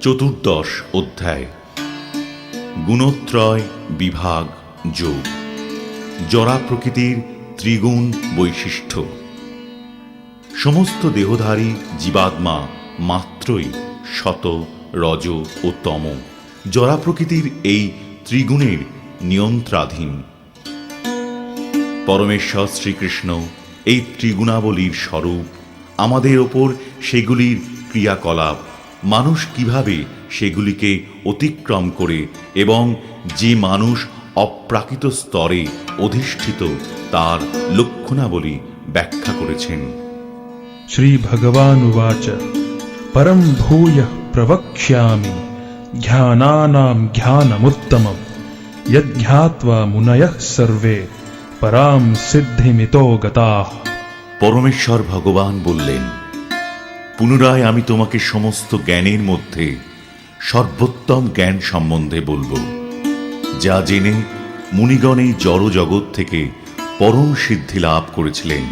চতুর্দশ অধ্যায় গুণত্রয় বিভাগ যোগ জরা প্রকৃতির ত্রিগুণ বৈশিষ্ট্য। সমস্ত দেহধারী জীবাত্মা মাত্রই শত, রজ ও তম জরা প্রকৃতির এই ত্রিগুণের নিয়ন্ত্রণাধীন। পরমেশ্বর শ্রীকৃষ্ণ এই ত্রিগুণাবলীর স্বরূপ। আমাদের ওপর সেগুলির ক্রিয়াকলাপ, মানুষ কিভাবে সেগুলিকে অতিক্রম করে এবং যে মানুষ অপ্রাকৃত স্তরে অধিষ্ঠিত তার লক্ষণাবলী ব্যাখ্যা করেছেন। শ্রী ভগবান উবাচ পরম ভূয়ঃ প্রবক্ষ্যামি জ্ঞানানাম জ্ঞানমুত্তমম যজ্ঞাত্বা মুনয়ঃ সর্বে পরাম সিদ্ধিমিতো গতাঃ। পরমেশ্বর ভগবান বললেন, পুনরায় আমি তোমাকে সমস্ত জ্ঞানের মধ্যে সর্বোত্তম জ্ঞান সম্বন্ধে বলবো, যা জেনে মুনিগণ এই জড় জগৎ থেকে পরম সিদ্ধি লাভ করেছিলেন।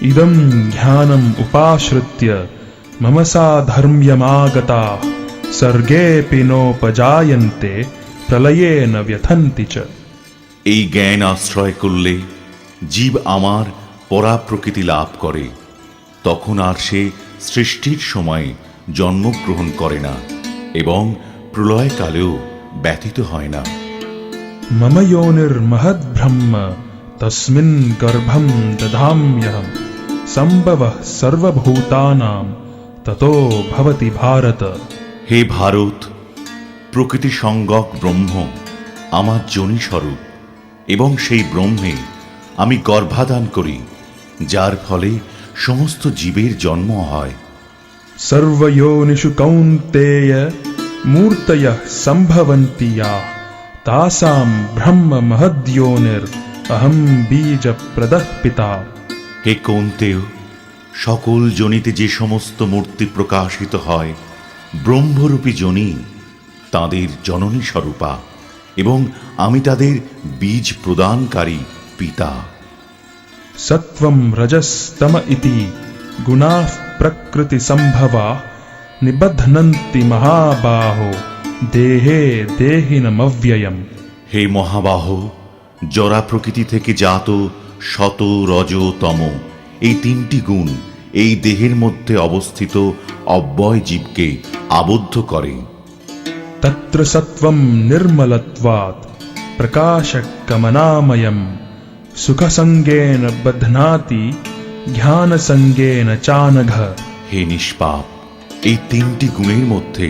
ইদম জ্ঞানম উপাশ্রিত্য মম সাধর্ম্যমাগতাঃ সর্গেপি নোপজায়ন্তে প্রলয়ে ন ব্যথন্তি চ। এই জ্ঞান আশ্রয় করলে জীব আমার পরাপ্রকৃতি লাভ করে, তখন আর সে সৃষ্টির সময় জন্মগ্রহণ করে না এবং প্রলয়কালেও ব্যথিত হয় না। মম যোনির্মহদ্ব্রহ্ম তস্মিন গর্ভম দধাম্যহম সম্ভবঃ সর্বভূতানাং ততো ভবতি ভারত। হে ভারত, প্রকৃতি সংজ্ঞক ব্রহ্ম আমার যোনিস্বরূপ এবং সেই ব্রহ্মে আমি গর্ভাধান করি, যার ফলে সমস্ত জীবের জন্ম হয়। সর্বয়োনিষু কৌন্তেয় মূর্তয়ঃ সম্ভবন্তি ইয়াঃ তাসাম ব্রহ্ম মহদ্যোনির অহম বীজপ্রদঃ পিতা। হে কৌন্তেয়, সকল যোনিতে যে সমস্ত মূর্তি প্রকাশিত হয় ব্রহ্মরূপী যোনি তাঁদের জননী স্বরূপা এবং আমি তাদের বীজ প্রদানকারী পিতা। সত্ত্বম রজস্তম ইতি গুণাঃ প্রকৃতি সম্ভবাঃ নিবধ্নন্তি মহাবাহো দেহে দেহিনমব্যয়ম। হে মহাবাহ, জরা প্রকৃতি থেকে জাত শত, রজ, তম এই তিনটি গুণ এই দেহের মধ্যে অবস্থিত অব্যয় জীবকে আবদ্ধ করে। তত্র সত্ত্বম নির্মলত্বাৎ প্রকাশকমনাময়ম সুখসঙ্গেন বধ্নাতি জ্ঞানসঙ্গেন চানঘ। হে নিষ্পাপ, এই তিনটি গুণের মধ্যে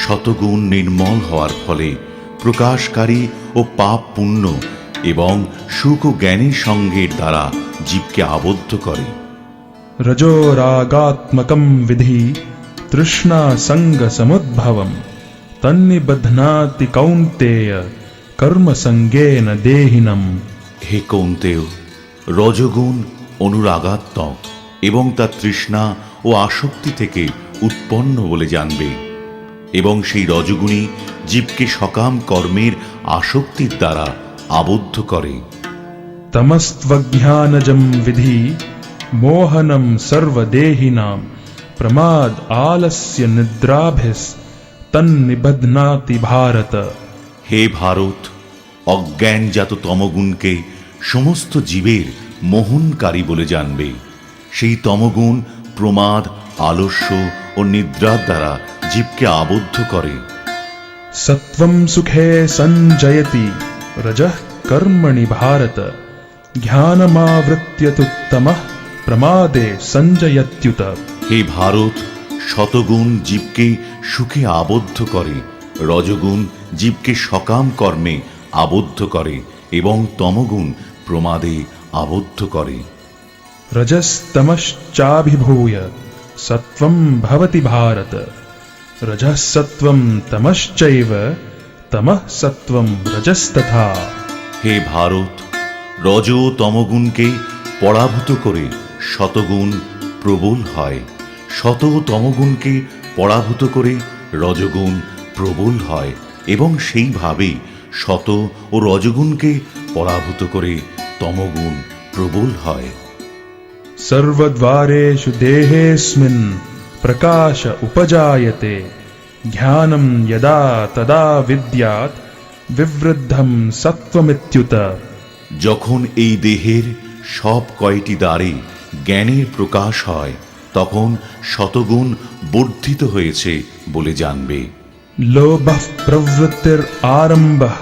শতগুণ নির্মল হওয়ার ফলে প্রকাশকারী ও পাপ পুণ্য এবং সুখ ও জ্ঞানের সঙ্গের দ্বারা জীবকে আবদ্ধ করে। রজো রাগাত্মকম বিধি তৃষ্ণা সঙ্গ সমুদ্ভবম তন্নিবধ্নাতি কৌন্তেয় কর্ম সঙ্গেন দেহিনম। হে কৌন্তেয়, রজগুণ অনুরাগাত্মক এবং তা তৃষ্ণা ও আসক্তি থেকে উৎপন্ন বলে জানবে এবং সেই রজগুণী জীবকে সকাম কর্মের আসক্তির দ্বারা আবদ্ধ করে। তমস্ত্বজ্ঞানজম বিধি মোহনম সর্বদেহিনাম প্রমাদ আলস্য নিদ্রাভিস তন্নিবধ্নাতি ভারত। হে ভারত, অজ্ঞানজাত তমগুণকে সমস্ত জীবের মোহনকারী বলে জানবে। সেই তমগুণ প্রমাদ, আলস্য ও নিদ্রার দ্বারা জীবকে আবদ্ধ করে। সত্ত্বম সুখে সঞ্জয়তি রজঃ কর্মণি ভারত জ্ঞানমাবৃত্য তু তমঃ প্রমাদে সঞ্জয়ত্যুত। হে ভারত, শতগুণ জীবকে সুখে আবদ্ধ করে, রজগুণ জীবকে সকাম কর্মে আবদ্ধ করে এবং তমগুণ প্রমাদে আবদ্ধ করে। রজস্তমশ্চাভিভূয় সত্ত্বম ভবতি ভারত রজঃ সত্ত্বম তমশ্চৈব তমঃ সত্ত্বম রজস্তথা। হে ভারত, রজ ও তমগুণকে পরাভূত করে শতগুণ প্রবল হয়, শত ও তমগুণকে পরাভূত করে রজগুণ প্রবল হয় এবং সেইভাবে শত ও রজগুণকে পরাভূত করে তমগুণ প্রবল হয়। सर्वद्वारेषु देहेऽस्मिन् प्रकाश उपजायते ज्ञानं यदा तदा विद्यात् विवृद्धं सत्त्वमित्युत। যখন এই দেহের সব কয়টি দ্বারে জ্ঞানের প্রকাশ হয় তখন শতগুণ বর্ধিত হয়েছে বলে জানবে। लोभः प्रवृत्तिरारम्भः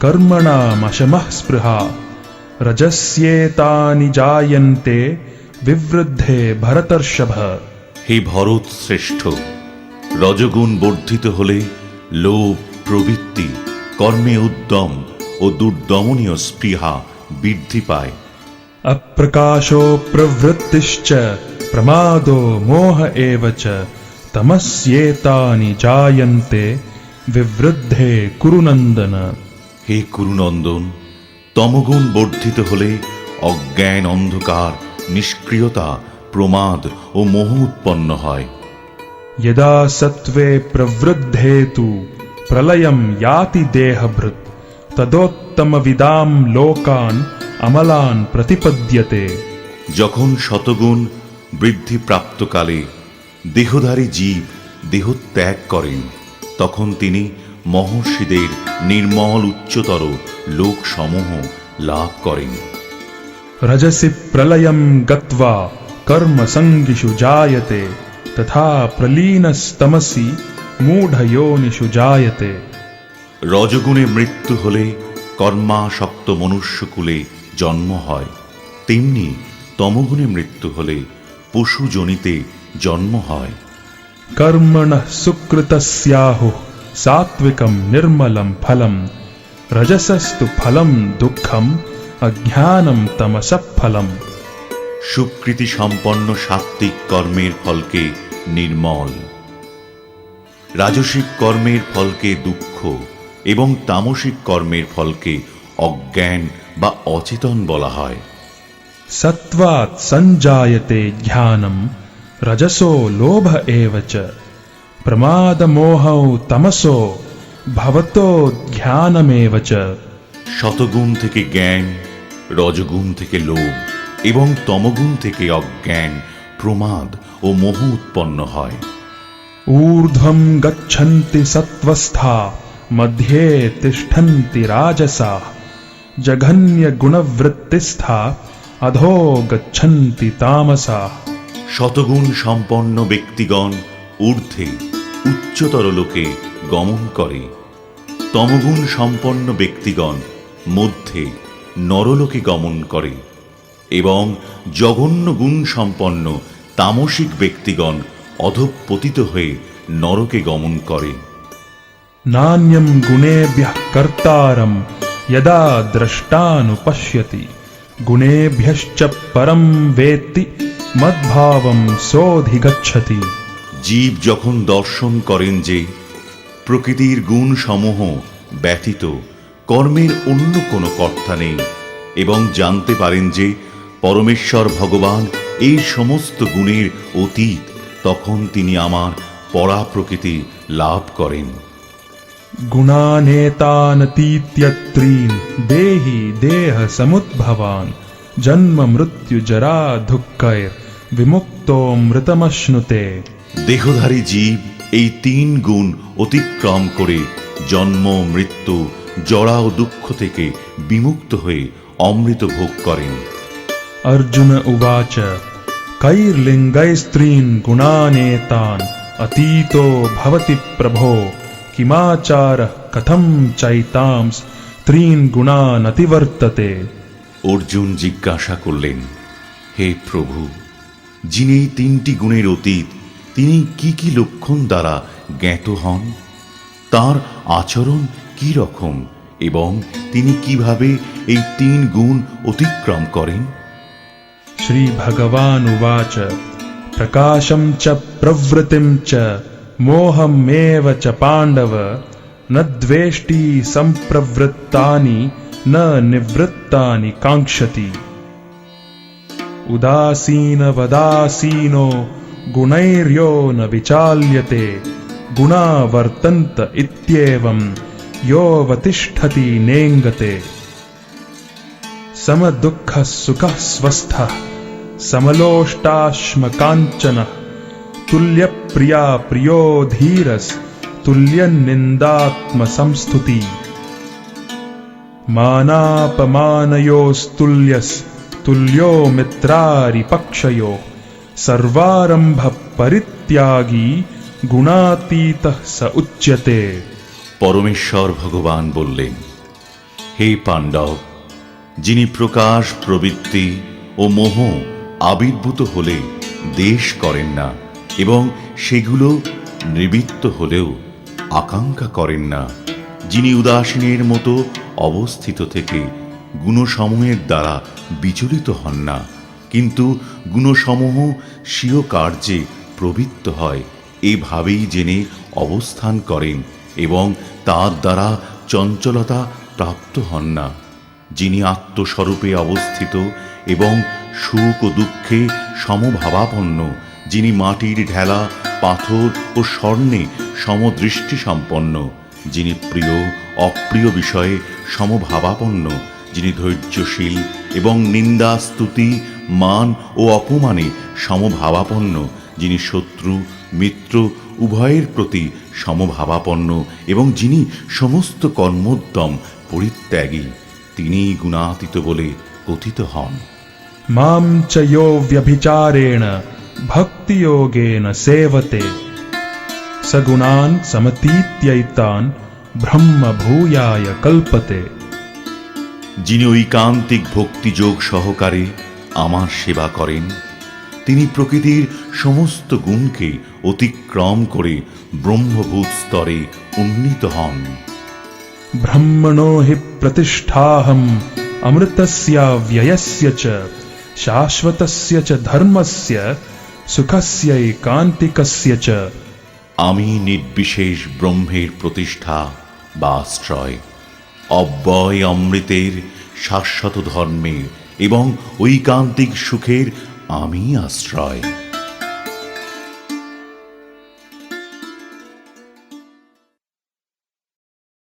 कर्मणामशमः स्पृहा रजस्येतानि जायन्ते विवृद्धे भरतर्षभ। হে ভরত শ্রেষ্ঠ, রজগুণ বর্ধিত হলে লোভ, প্রবৃত্তি, কর্মে উদ্যম ও দুর্দমনীয় স্পৃহা বৃদ্ধি পায়। अप्रकाशो प्रवृत्तिश्च प्रमादो मोह एव च तमस्येतानि जायन्ते विवृद्धे कुरुनन्दन। হে কুরুনন্দন, তমগুণ বর্ধিত হলে অজ্ঞান, অন্ধকার, নিষ্ক্রিয়তা, প্রমাদ ও মোহ উৎপন্ন হয়। यदा सत्त्वे प्रवृद्धे तु प्रलयं याति देहभृत् तदोत्तमविदां लोकान् अमलान् प्रतिपद्यते। যখন শতগুণ বৃদ্ধি প্রাপ্তকালে দেহধারী জীব দেহ ত্যাগ করেন তখন তিনি মহর্ষিদের নির্মল উচ্চতর লোকসমূহ লাভ করেন। रजसि प्रलयं गत्वा कर्मसङ्गिषु जायते तथा प्रलीनस्तमसि मूढयोनिषु जायते। রজগুণে মৃত্যু হলে কর্মাসক্ত মনুষ্যকুলে জন্ম হয়, তেমনি তমগুণে মৃত্যু হলে পশু জনিতে জন্ম হয়। कर्मणः सुकृतस्याहुः सात्विकं निर्मलं फलं रजसस्तु फलं दुःखम् अज्ञानं तमसः फलम्। সুকৃতি সম্পন্ন সাত্ত্বিক কর্মের ফলকে নির্মল, রাজসিক কর্মের ফলকে দুঃখ এবং তামসিক কর্মের ফলকে অজ্ঞান বা অচেতন বলা হয়। सत्त्वात् सञ्जायते ज्ञानं रजसो लोभ एव च प्रमादमोहौ तमसो भवतो ज्ञानमेव च। শতগুণ থেকে জ্ঞান, রজগুণ থেকে লোভ এবং তমগুণ থেকে অজ্ঞান, প্রমাদ ও মোহ উৎপন্ন হয়। ऊर्ध्वं गच्छन्ति सत्त्वस्था मध्ये तिष्ठन्ति राजसाः जघन्यगुणवृत्तिस्था अधो गच्छन्ति तामसाः। শতগুণ সম্পন্ন ব্যক্তিগণ ঊর্ধ্বে উচ্চতর লোকে গমন করে, তমগুণ সম্পন্ন ব্যক্তিগণ মধ্যে নরলোকে গমন করে এবং জঘন্য গুণ সম্পন্ন তামসিক ব্যক্তিগণ অধঃপতিত হয়ে নরকে গমন করে। नान्यं गुणेभ्यः कर्तारं यदा द्रष्टानुपश्यति गुणेभ्यश्च परं वेत्ति मद्भावं सोऽधिगच्छति। জীব যখন দর্শন করেন যে প্রকৃতির গুণ সমূহ ব্যতীত কর্মের অন্য কোনো কর্তা নেই এবং জানতে পারেন যে পরমেশ্বর ভগবান এই সমস্ত গুণের অতীত, তখন তিনি আমার পরা প্রকৃতি লাভ করেন। गुणानेतानतीत्यत्रीन् देहि देह समुद्भवान् जन्म मृत्यु जरा दुःखैर्विमुक्तोऽमृतमश्नुते। দেহধারী জীব এই তিন গুণ অতিক্রম করে জন্ম, মৃত্যু, জরা ও দুঃখ থেকে বিমুক্ত হয়ে অমৃত ভোগ করেন। अर्जुन उवाच कैर्लिङ्गैस्त्रीन् गुणानेतान् अतीतो भवति प्रभो किमाचारः कथं चैतांस् त्रीन् गुणान् अतिवर्तते। অর্জুন জিজ্ঞাসা করলেন, হে প্রভু, যিনি এই তিনটি গুণের অতীত তিনি কি কি লক্ষণ দ্বারা জ্ঞাত হন, তার আচরণ কি রকম এবং তিনি কিভাবে এই তিন গুণ অতিক্রম করেন। श्रीभगवानुवाच प्रकाशं च प्रवृत्तिं च मोहमेव च पाण्डव न द्वेष्टि सम्प्रवृत्तानि न निवृत्तानि काङ्क्षति। उदासीनवदासीनो गुणैर्यो न विचाल्यते गुणा वर्तन्त इत्येवं योऽवतिष्ठति नेङ्गते। समदुःखः सुखः स्वस्थः समलोष्टाश्मकाञ्चनः तुल्यप्रिया प्रियो धीरस् तुल्य निंदात्म संस्तुति मानापमानयोस्तुल्यस तुल्यो मित्रारिपक्षयो सर्वारंभ परित्यागी गुणातीतः स उच्यते। পরমেশ্বর ভগবান বললেন, হে পাণ্ডব, যিনি প্রকাশ প্রবৃত্তি ও মোহ আবির্ভূত হলে দেশ করেন না এবং সেগুলো নিবৃত্ত হলেও আকাঙ্ক্ষা করেন না, যিনি উদাসীনের মতো অবস্থিত থেকে গুণসমূহের দ্বারা বিচলিত হন না, কিন্তু গুণসমূহ স্বীয় কার্যে প্রবৃত্ত হয় এভাবেই জেনে অবস্থান করেন এবং তার দ্বারা চঞ্চলতা প্রাপ্ত হন না, যিনি আত্মস্বরূপে অবস্থিত এবং সুখ ও দুঃখে সমভাবাপন্ন, যিনি মাটির ঢেলা পাথর ও স্বর্ণে সমদৃষ্টি সম্পন্ন, যিনি প্রিয় অপ্রিয় বিষয়ে সমভাবাপন্ন, যিনি ধৈর্যশীল এবং নিন্দা স্তুতি মান ও অপমানে সমভাবাপন্ন, যিনি শত্রু মিত্র উভয়ের প্রতি সমভাবাপন্ন এবং যিনি সমস্ত কর্মোদ্যম পরিত্যাগী, তিনিই গুণাতীত বলে কথিত হন। मां च यो व्यभिचारेण भक्तियोगेन सेवते सगुणान् समतीत्यैतान् ब्रह्म भूयाय कल्पते। যিনি ঐকান্তিক ভক্তিযোগ সহকারে আমার সেবা করেন, তিনি প্রকৃতির সমস্ত গুণকে অতিক্রম করে ব্রহ্মভূত স্তরে উন্নীত হন। ब्रह्मणो हि प्रतिष्ठाहम् अमृतस्य व्ययस्य च शाश्वतस्य च धर्मस्य सुखस्यैकान्तिकस्य च। আমি নির্বিশেষ ব্রহ্মের প্রতিষ্ঠা বা আশ্রয়, অব্যয় অমৃতের শাশ্বত ধর্মের এবং ঐকান্তিক সুখের আমি আশ্রয়।